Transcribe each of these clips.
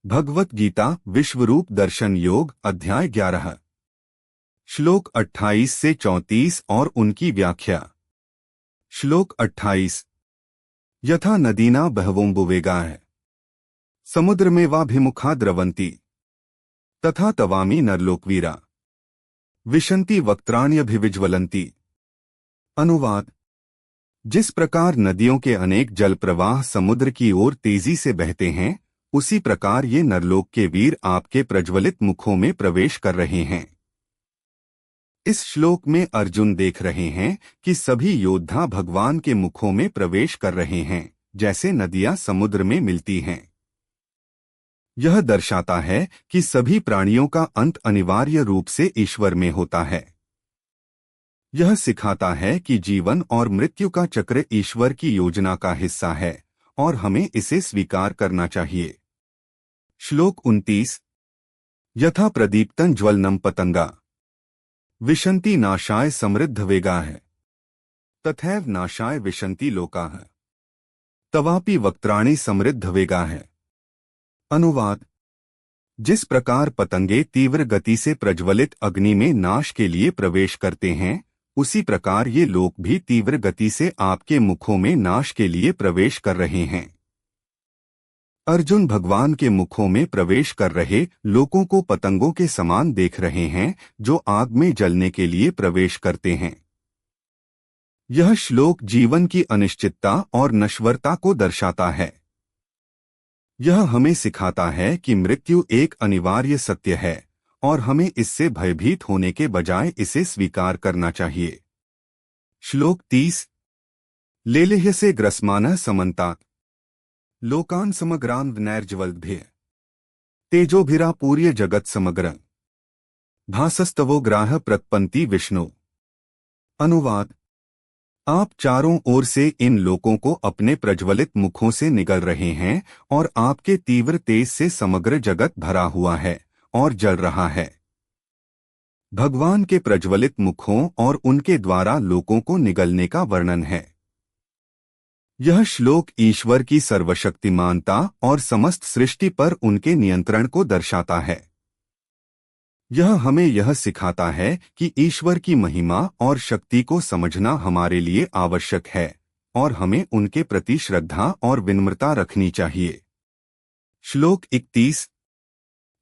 भगवत गीता विश्वरूप दर्शन योग अध्याय 11 श्लोक 28 से 34 और उनकी व्याख्या। श्लोक 28 यथा नदीना बहवोम्बुवेगाः समुद्र में वाभिमुखा द्रवन्ति तथा तवामी नरलोकवीरा विशन्ति वक्त्राण्यभिविज्वलन्ति। अनुवाद। जिस प्रकार नदियों के अनेक जल प्रवाह समुद्र की ओर तेजी से बहते हैं, उसी प्रकार ये नरलोक के वीर आपके प्रज्वलित मुखों में प्रवेश कर रहे हैं। इस श्लोक में अर्जुन देख रहे हैं कि सभी योद्धा भगवान के मुखों में प्रवेश कर रहे हैं, जैसे नदियां समुद्र में मिलती हैं। यह दर्शाता है कि सभी प्राणियों का अंत अनिवार्य रूप से ईश्वर में होता है। यह सिखाता है कि जीवन और मृत्यु का चक्र ईश्वर की योजना का हिस्सा है और हमें इसे स्वीकार करना चाहिए। श्लोक 29 यथा प्रदीप्तं ज्वलनं पतंगा विशन्ति नाशाय समृद्ध वेगाः तथैव नाशाय विशन्ति लोकाः तवापि वक्त्राणि समृद्ध वेगाः। अनुवाद। जिस प्रकार पतंगे तीव्र गति से प्रज्वलित अग्नि में नाश के लिए प्रवेश करते हैं, उसी प्रकार ये लोक भी तीव्र गति से आपके मुखों में नाश के लिए प्रवेश कर रहे हैं। अर्जुन भगवान के मुखों में प्रवेश कर रहे लोगों को पतंगों के समान देख रहे हैं, जो आग में जलने के लिए प्रवेश करते हैं। यह श्लोक जीवन की अनिश्चितता और नश्वरता को दर्शाता है। यह हमें सिखाता है कि मृत्यु एक अनिवार्य सत्य है और हमें इससे भयभीत होने के बजाय इसे स्वीकार करना चाहिए। श्लोक 30 लेलेह्यसे ग्रस्मानः समन्तात् लोकान् समग्रान् विनैर्ज्वलद्भिः तेजोभिरापूर्य जगत् समग्रं भासस्तवो ग्राह प्रतपन्ति विष्णु। अनुवाद। आप चारों ओर से इन लोकों को अपने प्रज्वलित मुखों से निगल रहे हैं और आपके तीव्र तेज से समग्र जगत भरा हुआ है और जल रहा है। भगवान के प्रज्वलित मुखों और उनके द्वारा लोकों को निगलने का वर्णन है। यह श्लोक ईश्वर की सर्वशक्तिमानता और समस्त सृष्टि पर उनके नियंत्रण को दर्शाता है। यह हमें यह सिखाता है कि ईश्वर की महिमा और शक्ति को समझना हमारे लिए आवश्यक है और हमें उनके प्रति श्रद्धा और विनम्रता रखनी चाहिए। श्लोक 31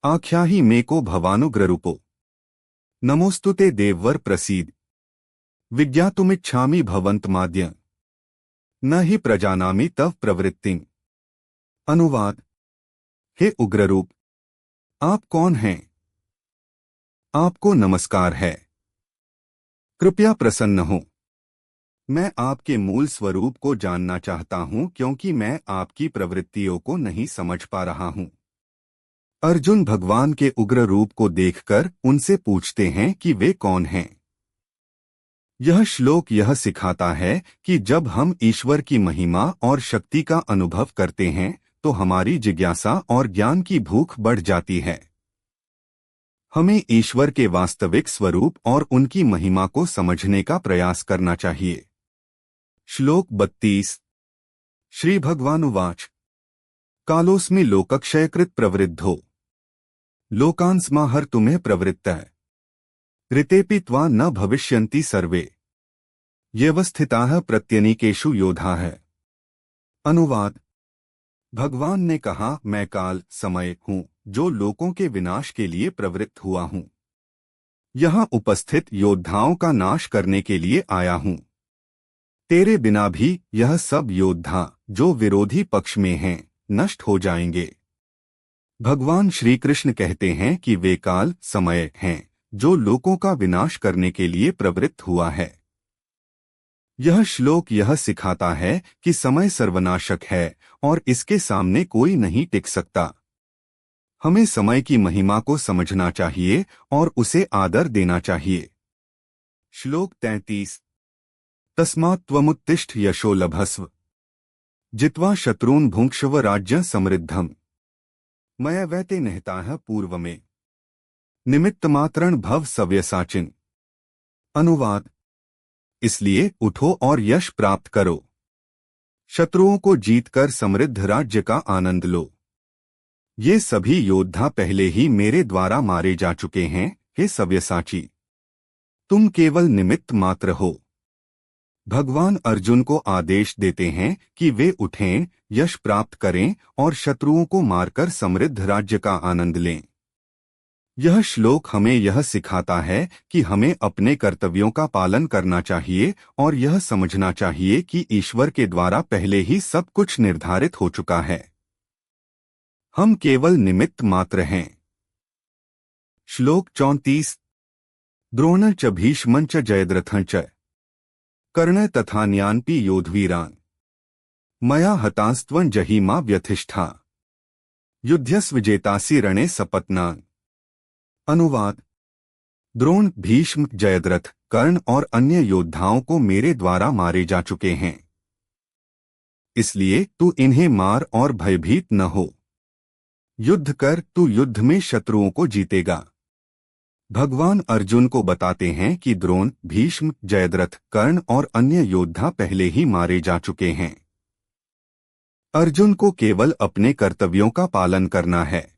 आख्याहि मे को भवानुग्ररूपो नमोस्तुते देववर प्रसीद विज्ञातुमिच्छामि भवन्तमाद्य न ही प्रजानामि तव प्रवृत्तिं। अनुवाद। हे उग्ररूप, आप कौन हैं? आपको नमस्कार है। कृपया प्रसन्न हो। मैं आपके मूल स्वरूप को जानना चाहता हूं क्योंकि मैं आपकी प्रवृत्तियों को नहीं समझ पा रहा हूं। अर्जुन भगवान के उग्र रूप को देखकर उनसे पूछते हैं कि वे कौन हैं। यह श्लोक यह सिखाता है कि जब हम ईश्वर की महिमा और शक्ति का अनुभव करते हैं, तो हमारी जिज्ञासा और ज्ञान की भूख बढ़ जाती है। हमें ईश्वर के वास्तविक स्वरूप और उनकी महिमा को समझने का प्रयास करना चाहिए। श्लोक 32 श्री भगवानुवाच कालोऽस्मि लोकक्षयकृत प्रवृद्धो लोकान् समाहर्तुमेह प्रवृत्तः ऋतेऽपि त्वा न भविष्यन्ति सर्वे येवस्थिताः प्रत्यनीकेषु योधाः। अनुवाद। भगवान ने कहा, मैं काल समय हूँ जो लोकों के विनाश के लिए प्रवृत्त हुआ हूँ। यहाँ उपस्थित योद्धाओं का नाश करने के लिए आया हूँ। तेरे बिना भी यह सब योद्धा जो विरोधी पक्ष में हैं, नष्ट हो जाएंगे। भगवान श्री कृष्ण कहते हैं कि वे काल समय हैं जो लोकों का विनाश करने के लिए प्रवृत्त हुआ है। यह श्लोक यह सिखाता है कि समय सर्वनाशक है और इसके सामने कोई नहीं टिक सकता। हमें समय की महिमा को समझना चाहिए और उसे आदर देना चाहिए। श्लोक 33 तस्मात् त्वमुत्तिष्ठ यशो लभस्व जित्वा शत्रून् भुङ्क्ष्व राज्यं समृद्धम् मया वैते निहताः पूर्वमे निमित्तमात्रं भव सव्यसाचिन्। अनुवाद। इसलिए उठो और यश प्राप्त करो, शत्रुओं को जीतकर समृद्ध राज्य का आनंद लो। ये सभी योद्धा पहले ही मेरे द्वारा मारे जा चुके हैं। हे सव्यसाची, तुम केवल निमित्त मात्र हो। भगवान अर्जुन को आदेश देते हैं कि वे उठें, यश प्राप्त करें और शत्रुओं को मारकर समृद्ध राज्य का आनंद लें। यह श्लोक हमें यह सिखाता है कि हमें अपने कर्तव्यों का पालन करना चाहिए और यह समझना चाहिए कि ईश्वर के द्वारा पहले ही सब कुछ निर्धारित हो चुका है। हम केवल निमित्त मात्र हैं। श्लोक 34। द्रोण च भीष्मं च जयद्रथं च कर्ण तथान्यान्पि योधवीरान् मया हतास्त्वं जहिमा व्यथिष्ठा युध्यस्वजेतासि रणे सपत्नान्। अनुवाद। द्रोण, भीष्म, जयद्रथ, कर्ण और अन्य योद्धाओं को मेरे द्वारा मारे जा चुके हैं, इसलिए तू इन्हें मार और भयभीत न हो। युद्ध कर, तू युद्ध में शत्रुओं को जीतेगा। भगवान अर्जुन को बताते हैं कि द्रोण, भीष्म, जयद्रथ, कर्ण और अन्य योद्धा पहले ही मारे जा चुके हैं। अर्जुन को केवल अपने कर्तव्यों का पालन करना है।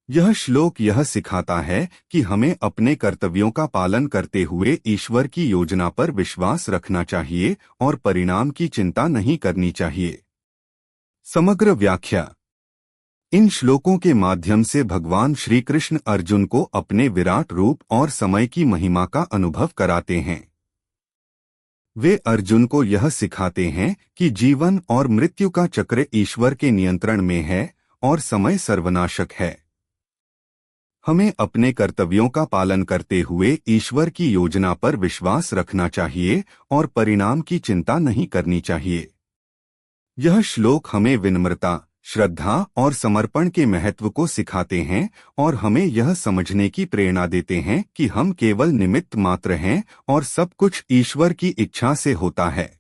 यह श्लोक यह सिखाता है कि हमें अपने कर्तव्यों का पालन करते हुए ईश्वर की योजना पर विश्वास रखना चाहिए और परिणाम की चिंता नहीं करनी चाहिए। समग्र व्याख्या। इन श्लोकों के माध्यम से भगवान श्री कृष्ण अर्जुन को अपने विराट रूप और समय की महिमा का अनुभव कराते हैं। वे अर्जुन को यह सिखाते हैं कि जीवन और मृत्यु का चक्र ईश्वर के नियंत्रण में है और समय सर्वनाशक है। हमें अपने कर्तव्यों का पालन करते हुए ईश्वर की योजना पर विश्वास रखना चाहिए और परिणाम की चिंता नहीं करनी चाहिए। यह श्लोक हमें विनम्रता, श्रद्धा और समर्पण के महत्व को सिखाते हैं और हमें यह समझने की प्रेरणा देते हैं कि हम केवल निमित्त मात्र हैं और सब कुछ ईश्वर की इच्छा से होता है।